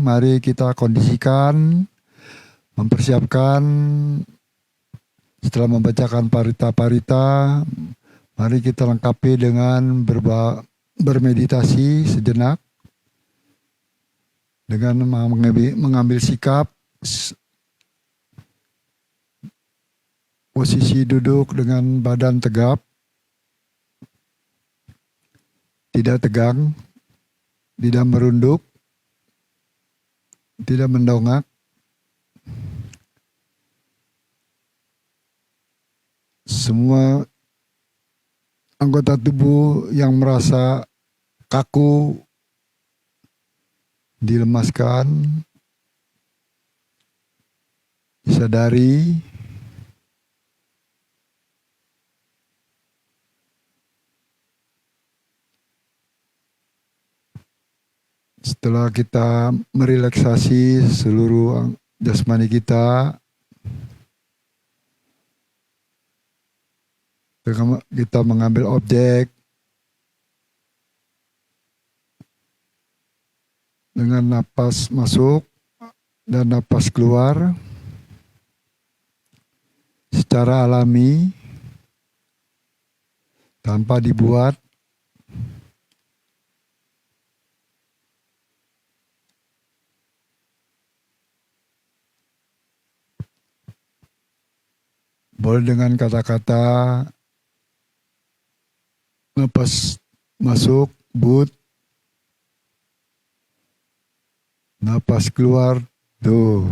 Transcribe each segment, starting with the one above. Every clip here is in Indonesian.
mari kita kondisikan, mempersiapkan. Setelah membacakan parita-parita, mari kita lengkapi dengan bermeditasi sejenak dengan mengambil sikap posisi duduk dengan badan tegap, tidak tegang, tidak merunduk, tidak mendongak. Semua anggota tubuh yang merasa kaku dilemaskan, disadari. Setelah kita merelaksasi seluruh jasmani kita mengambil objek dengan napas masuk dan napas keluar secara alami tanpa dibuat. Boleh dengan kata-kata napas masuk, but, napas keluar, do.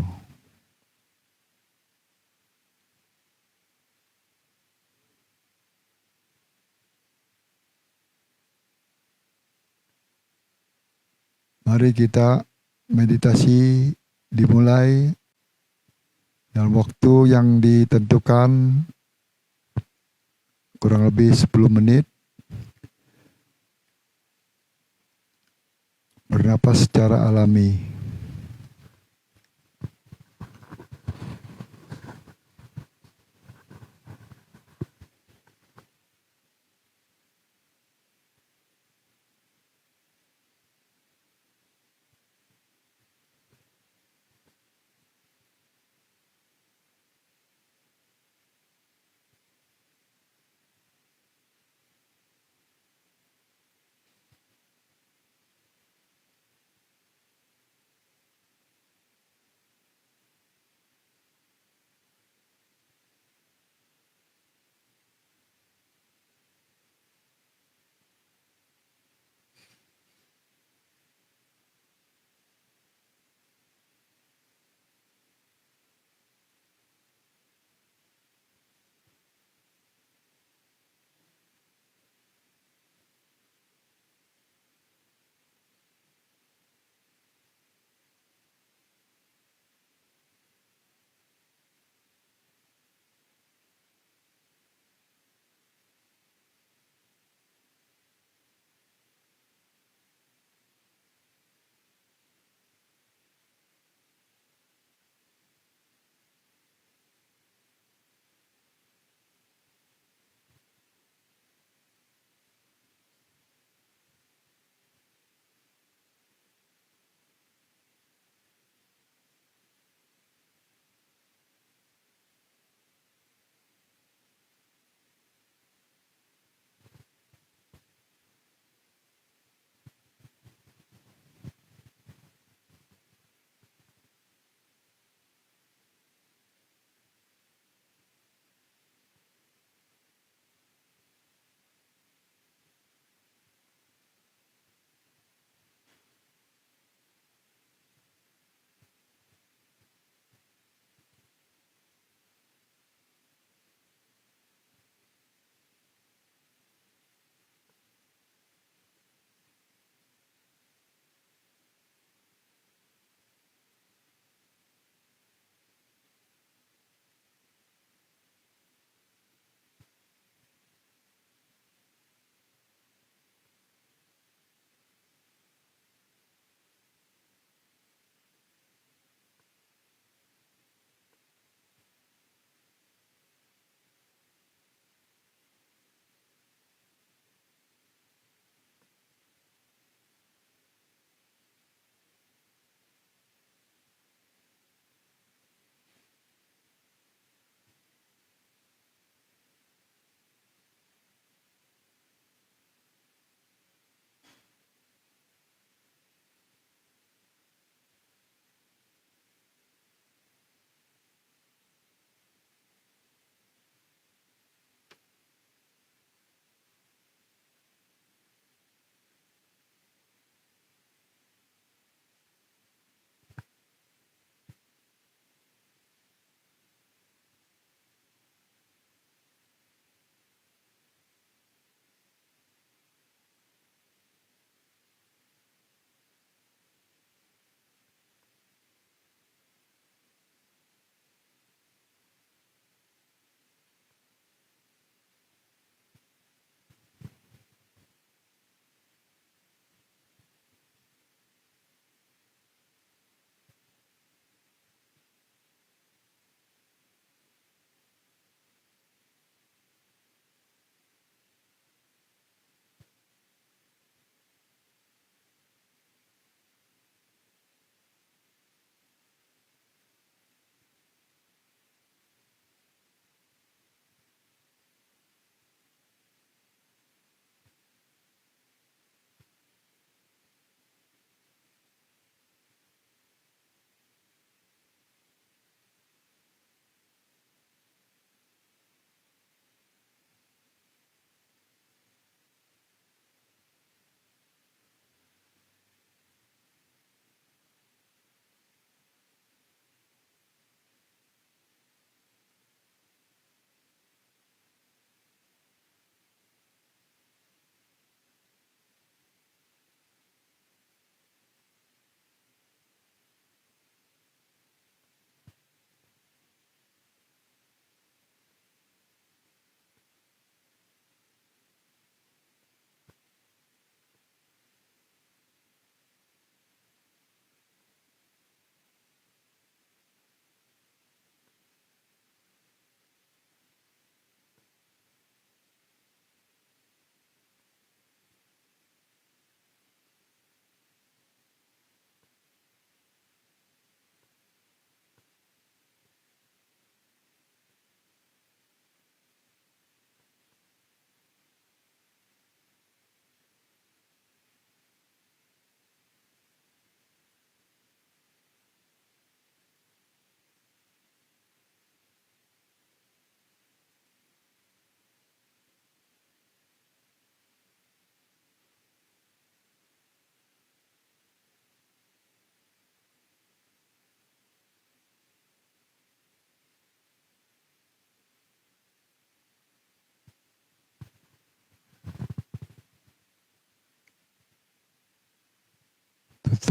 Mari kita meditasi dimulai dalam waktu yang ditentukan kurang lebih 10 menit. Bernapas secara alami.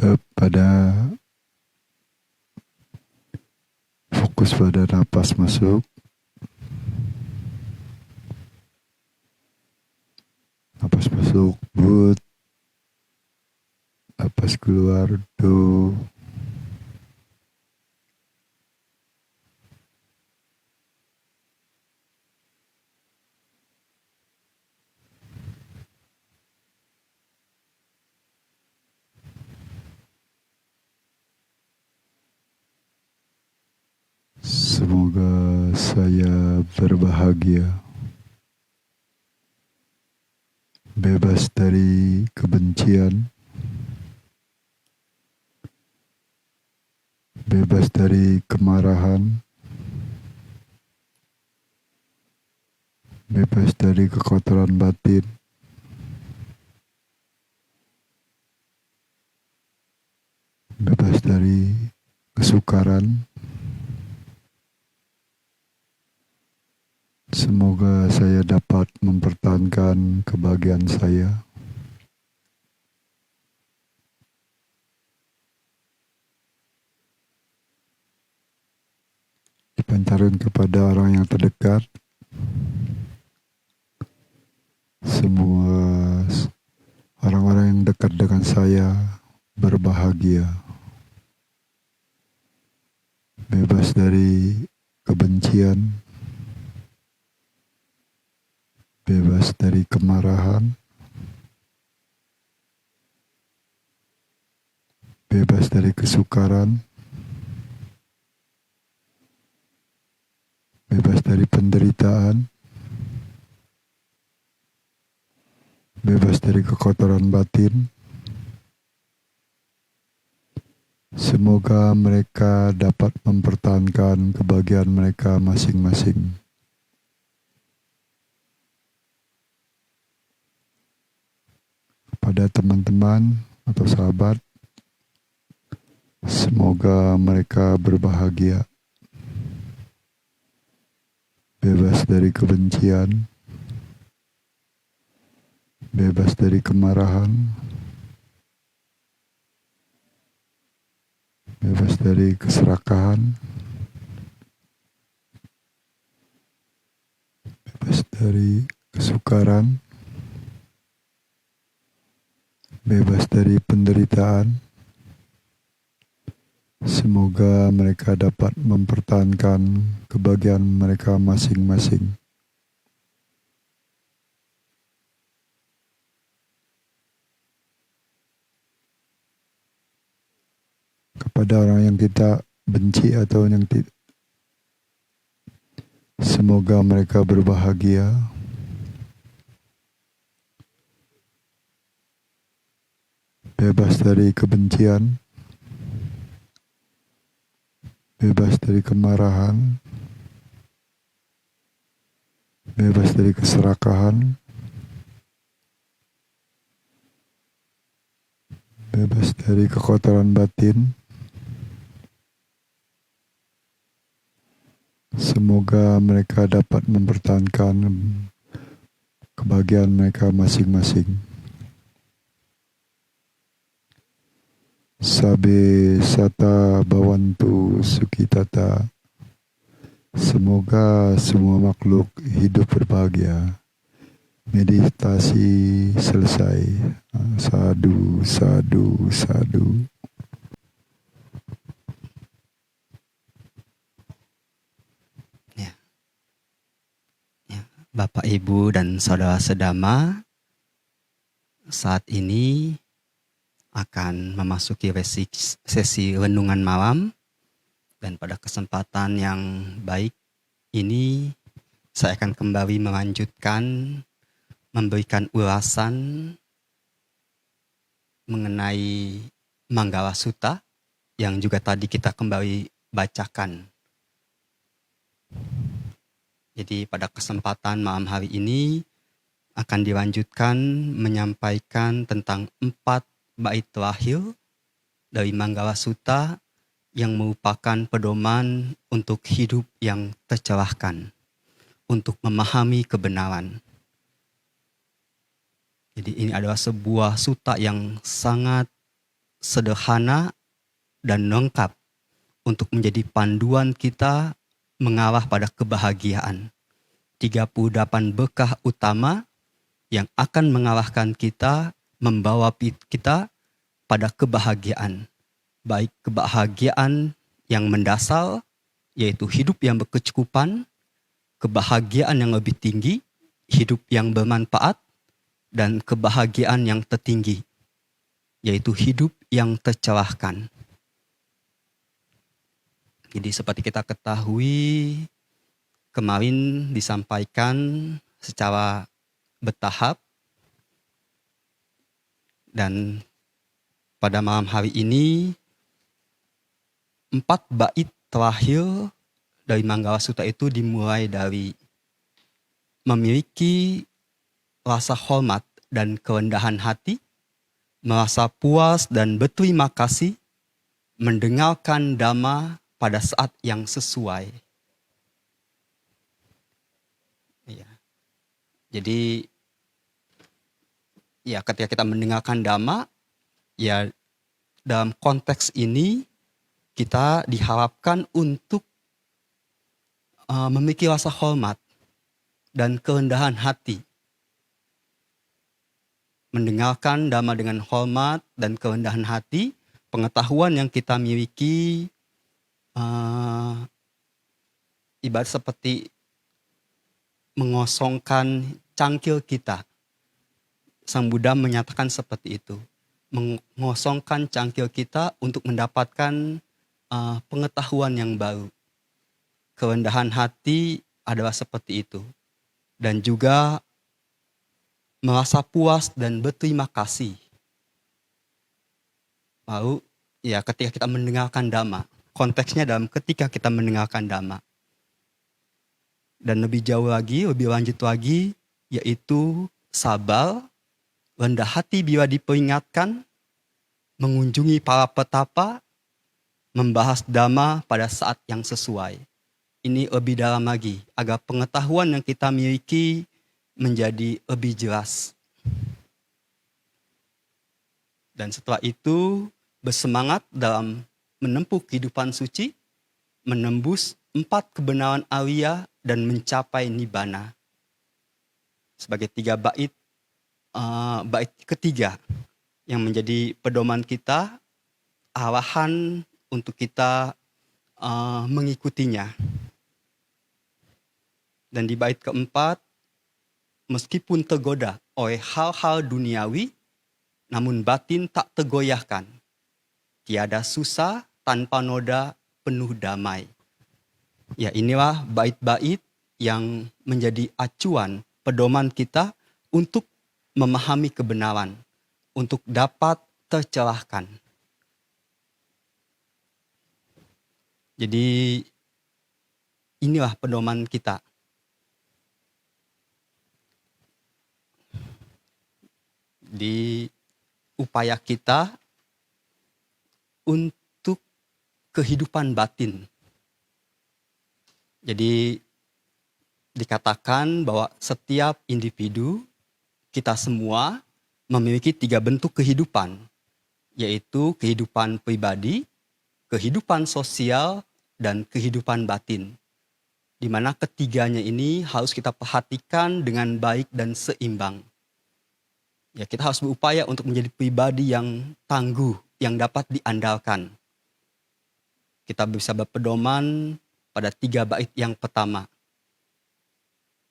Tetap fokus pada napas masuk, napas masuk but, napas keluar do. Semoga saya berbahagia, bebas dari kebencian, bebas dari kemarahan, bebas dari kekotoran batin, bebas dari kesukaran. Semoga saya dapat mempertahankan kebahagiaan saya. Dipancarkan kepada orang yang terdekat. Semua orang-orang yang dekat dengan saya berbahagia. Bebas dari kebencian, bebas dari kemarahan, bebas dari kesukaran, bebas dari penderitaan, bebas dari kekotoran batin. Semoga mereka dapat mempertahankan kebahagiaan mereka masing-masing. Pada teman-teman atau sahabat, semoga mereka berbahagia, bebas dari kebencian, bebas dari kemarahan, bebas dari keserakahan, bebas dari kesukaran, bebas dari penderitaan. Semoga mereka dapat mempertahankan kebahagiaan mereka masing-masing. Kepada orang yang kita benci atau yang semoga mereka berbahagia, bebas dari kebencian, bebas dari kemarahan, bebas dari keserakahan, bebas dari kekotoran batin. Semoga mereka dapat mempertahankan kebahagiaan mereka masing-masing. Sabe sata bawantu sukitata. Semoga semua makhluk hidup berbahagia. Meditasi selesai. Sadu, sadu, sadu. Bapak, Ibu, dan Saudara Sedama, saat ini akan memasuki sesi renungan malam, dan pada kesempatan yang baik ini saya akan kembali melanjutkan memberikan ulasan mengenai Manggala Sutta yang juga tadi kita kembali bacakan. Jadi pada kesempatan malam hari ini akan dilanjutkan menyampaikan tentang 4 bait terakhir dari Manggala Sutta yang merupakan pedoman untuk hidup yang tercerahkan, untuk memahami kebenaran. Jadi ini adalah sebuah sutta yang sangat sederhana, dan lengkap untuk menjadi panduan kita mengarah pada kebahagiaan. 38 berkah utama yang akan mengarahkan kita, membawa kita pada kebahagiaan. Baik kebahagiaan yang mendasar, yaitu hidup yang berkecukupan, kebahagiaan yang lebih tinggi, hidup yang bermanfaat, dan kebahagiaan yang tertinggi, yaitu hidup yang tercerahkan. Jadi seperti kita ketahui, kemarin disampaikan secara bertahap, dan pada malam hari ini 4 bait terakhir dari Manggala Sutta itu dimulai dari memiliki rasa hormat dan kerendahan hati, merasa puas dan berterima kasih, mendengarkan Dhamma pada saat yang sesuai. Ya. Jadi, ya ketika kita mendengarkan Dhamma, ya dalam konteks ini kita diharapkan untuk memiliki rasa hormat dan kerendahan hati. Mendengarkan Dhamma dengan hormat dan kerendahan hati, pengetahuan yang kita miliki ibarat seperti mengosongkan cangkir kita. Sang Buddha menyatakan seperti itu. Mengosongkan cangkir kita untuk mendapatkan pengetahuan yang baru. Kerendahan hati adalah seperti itu. Dan juga merasa puas dan berterima kasih. Lalu, ya ketika kita mendengarkan Dhamma, konteksnya dalam ketika kita mendengarkan Dhamma. Dan lebih jauh lagi, lebih lanjut lagi, yaitu sabar, rendah hati bila diperingatkan, mengunjungi para petapa, membahas Dhamma pada saat yang sesuai. Ini lebih dalam lagi, agar pengetahuan yang kita miliki menjadi lebih jelas. Dan setelah itu, bersemangat dalam menempuh kehidupan suci, menembus 4 kebenaran Arya dan mencapai Nibbana. Sebagai 3 bait, bait ketiga yang menjadi pedoman kita, arahan untuk kita mengikutinya. Dan di bait keempat, meskipun tergoda oleh hal-hal duniawi, namun batin tak tergoyahkan. Tiada susah tanpa noda penuh damai. Ya, inilah bait-bait yang menjadi acuan pedoman kita untuk memahami kebenaran, untuk dapat tercerahkan. Jadi inilah pedoman kita. Di upaya kita untuk kehidupan batin. Jadi dikatakan bahwa setiap individu, kita semua memiliki 3 bentuk kehidupan, yaitu kehidupan pribadi, kehidupan sosial, dan kehidupan batin. Di mana ketiganya ini harus kita perhatikan dengan baik dan seimbang. Ya, kita harus berupaya untuk menjadi pribadi yang tangguh, yang dapat diandalkan. Kita bisa berpedoman pada 3 bait yang pertama.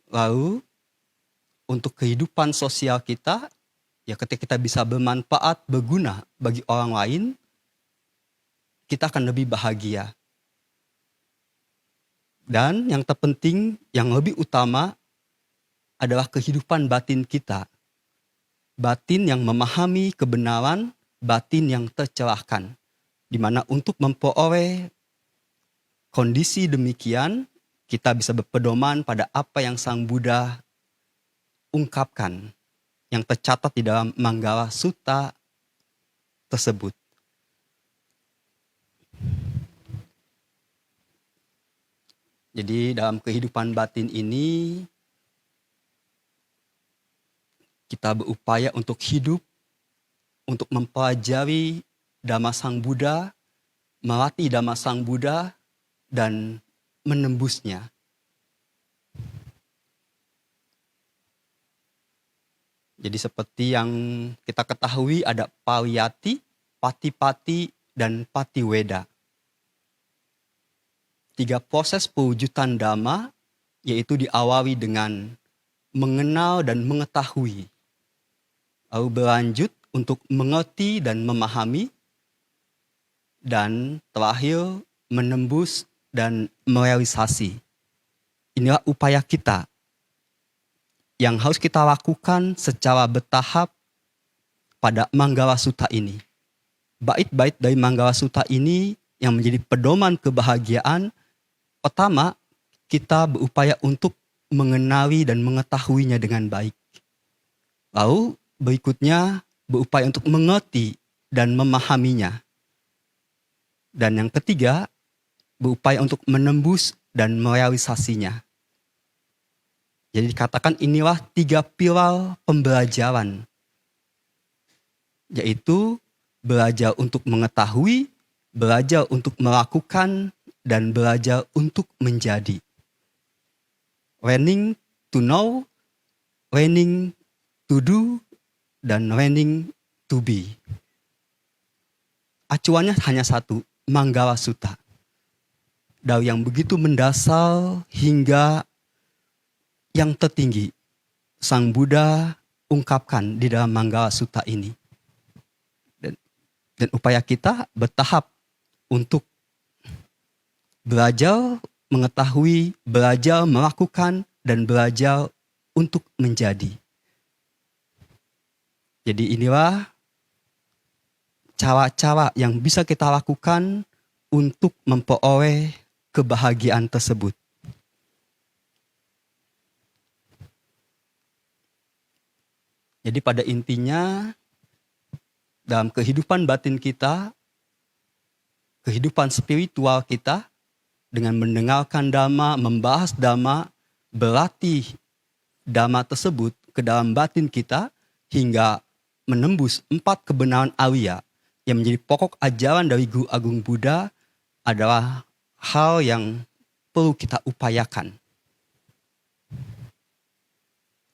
Lalu, untuk kehidupan sosial kita, ya ketika kita bisa bermanfaat, berguna bagi orang lain, kita akan lebih bahagia. Dan yang terpenting, yang lebih utama adalah kehidupan batin kita. Batin yang memahami kebenaran, batin yang tercerahkan. Di mana untuk memperoleh kondisi demikian, kita bisa berpedoman pada apa yang Sang Buddha ungkapkan, yang tercatat di dalam Manggala Sutta tersebut. Jadi dalam kehidupan batin ini, kita berupaya untuk hidup, untuk mempelajari Dhamma Sang Buddha, melatih Dhamma Sang Buddha, dan menembusnya. Jadi seperti yang kita ketahui ada Pawiyati, Patipati, dan Patiweda. 3 proses pewujudan Dhamma, yaitu diawali dengan mengenal dan mengetahui. Lalu berlanjut untuk mengerti dan memahami. Dan terakhir menembus dan merealisasi. Inilah upaya kita yang harus kita lakukan secara bertahap pada Manggala Sutta ini. Bait-bait dari Manggala Sutta ini yang menjadi pedoman kebahagiaan, pertama, kita berupaya untuk mengenali dan mengetahuinya dengan baik. Lalu berikutnya berupaya untuk mengerti dan memahaminya. Dan yang ketiga, berupaya untuk menembus dan merealisasinya. Jadi dikatakan inilah 3 pilar pembelajaran. Yaitu belajar untuk mengetahui, belajar untuk melakukan, dan belajar untuk menjadi. Learning to know, learning to do, dan learning to be. Acuannya hanya satu, Manggala Sutta. Dari yang begitu mendasar hingga yang tertinggi, Sang Buddha ungkapkan di dalam Manggala Sutta ini. Dan upaya kita bertahap untuk belajar, mengetahui, belajar, melakukan, dan belajar untuk menjadi. Jadi inilah cara-cara yang bisa kita lakukan untuk memperoleh kebahagiaan tersebut. Jadi pada intinya, dalam kehidupan batin kita, kehidupan spiritual kita, dengan mendengarkan Dhamma, membahas Dhamma, berlatih Dhamma tersebut ke dalam batin kita, hingga menembus 4 kebenaran Arya yang menjadi pokok ajaran dari Guru Agung Buddha adalah hal yang perlu kita upayakan.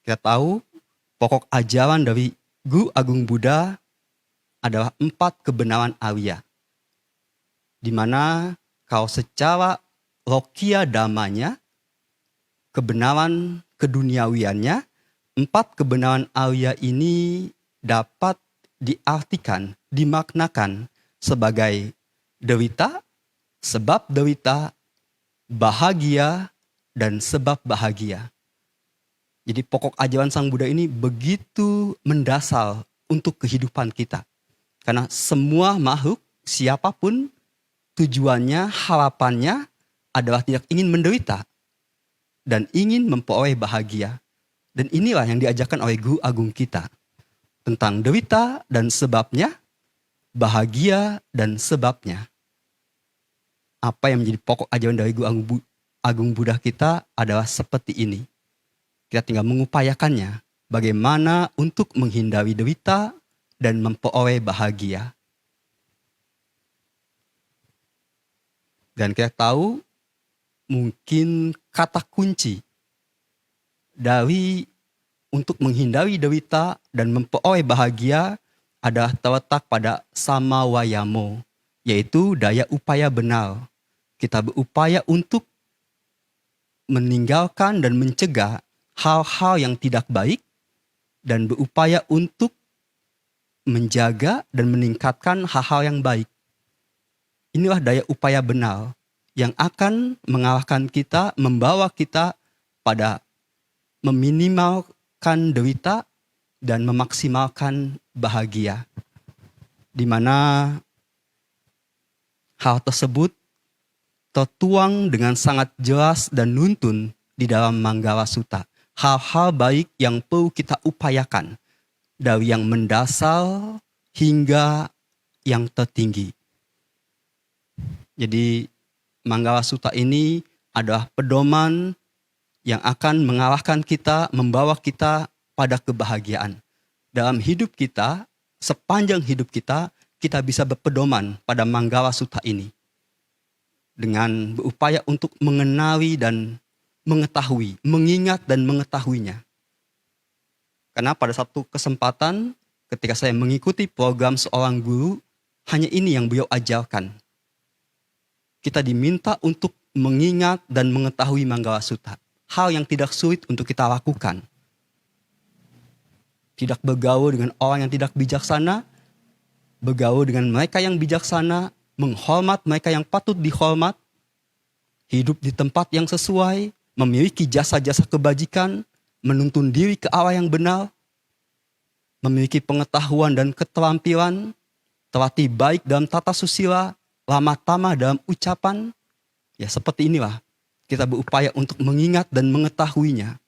Kita tahu pokok ajaran dari Guru Agung Buddha adalah 4 kebenaran Arya. Di mana kalau secara lokia dhammanya, kebenaran keduniawiannya, 4 kebenaran Arya ini dapat diartikan, dimaknakan sebagai derita, sebab derita, bahagia, dan sebab bahagia. Jadi pokok ajaran Sang Buddha ini begitu mendasar untuk kehidupan kita. Karena semua makhluk, siapapun, tujuannya, harapannya adalah tidak ingin menderita dan ingin memperoleh bahagia. Dan inilah yang diajarkan oleh Guru Agung kita. Tentang derita dan sebabnya, bahagia dan sebabnya. Apa yang menjadi pokok ajaran dari Guru Agung Buddha kita adalah seperti ini. Kita tinggal mengupayakannya. Bagaimana untuk menghindari derita dan memperoleh bahagia. Dan kita tahu mungkin kata kunci dari untuk menghindari derita dan memperoleh bahagia adalah terletak pada sama wayamo, yaitu daya upaya benar. Kita berupaya untuk meninggalkan dan mencegah hal-hal yang tidak baik dan berupaya untuk menjaga dan meningkatkan hal-hal yang baik. Inilah daya upaya benar yang akan mengalahkan kita, membawa kita pada meminimalkan derita dan memaksimalkan bahagia. Di mana hal tersebut tertuang dengan sangat jelas dan nuntun di dalam Manggala Sutta. Hal-hal baik yang perlu kita upayakan dari yang mendasar hingga yang tertinggi. Jadi Manggala Sutta ini adalah pedoman yang akan mengalahkan kita, membawa kita pada kebahagiaan. Dalam hidup kita, sepanjang hidup kita kita bisa berpedoman pada Manggala Sutta ini dengan berupaya untuk mengenali dan mengetahui, mengingat dan mengetahuinya. Karena pada satu kesempatan ketika saya mengikuti program seorang guru, hanya ini yang beliau ajarkan. Kita diminta untuk mengingat dan mengetahui Manggala Sutta. Hal yang tidak sulit untuk kita lakukan. Tidak bergaul dengan orang yang tidak bijaksana, bergaul dengan mereka yang bijaksana, menghormat mereka yang patut dihormat, hidup di tempat yang sesuai, memiliki jasa-jasa kebajikan, menuntun diri ke arah yang benar, memiliki pengetahuan dan keterampilan, terlatih baik dalam tata susila, lama tamah dalam ucapan. Ya seperti inilah kita berupaya untuk mengingat dan mengetahuinya.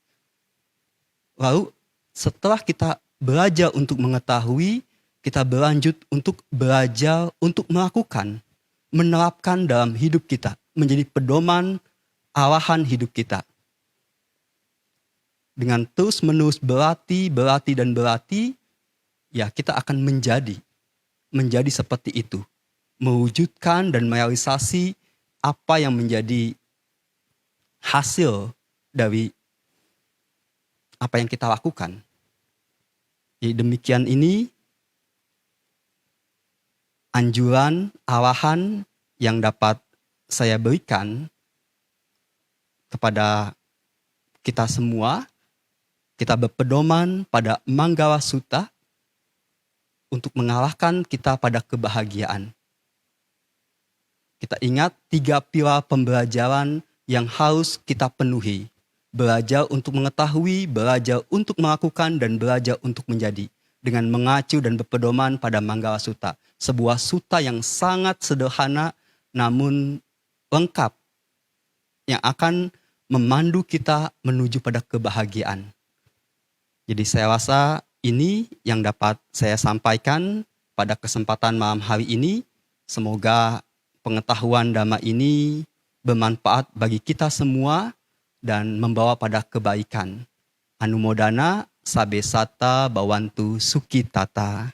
Lalu setelah kita belajar untuk mengetahui, kita berlanjut untuk belajar untuk melakukan, menerapkan dalam hidup kita, menjadi pedoman arahan hidup kita. Dengan terus-menerus berlatih, ya kita akan menjadi seperti itu. Mewujudkan dan merealisasi apa yang menjadi hasil dari apa yang kita lakukan. Jadi demikian ini anjuran, arahan yang dapat saya berikan kepada kita semua. Kita berpedoman pada Manggala Sutta untuk mengalahkan kita pada kebahagiaan. Kita ingat 3 pilar pembelajaran yang harus kita penuhi. Belajar untuk mengetahui, belajar untuk melakukan, dan belajar untuk menjadi. Dengan mengacu dan berpedoman pada Manggala Sutta. Sebuah sutta yang sangat sederhana namun lengkap. Yang akan memandu kita menuju pada kebahagiaan. Jadi saya rasa ini yang dapat saya sampaikan pada kesempatan malam hari ini. Semoga pengetahuan Dhamma ini bermanfaat bagi kita semua dan membawa pada kebaikan. Anumodana sabe sata bawantu sukitata.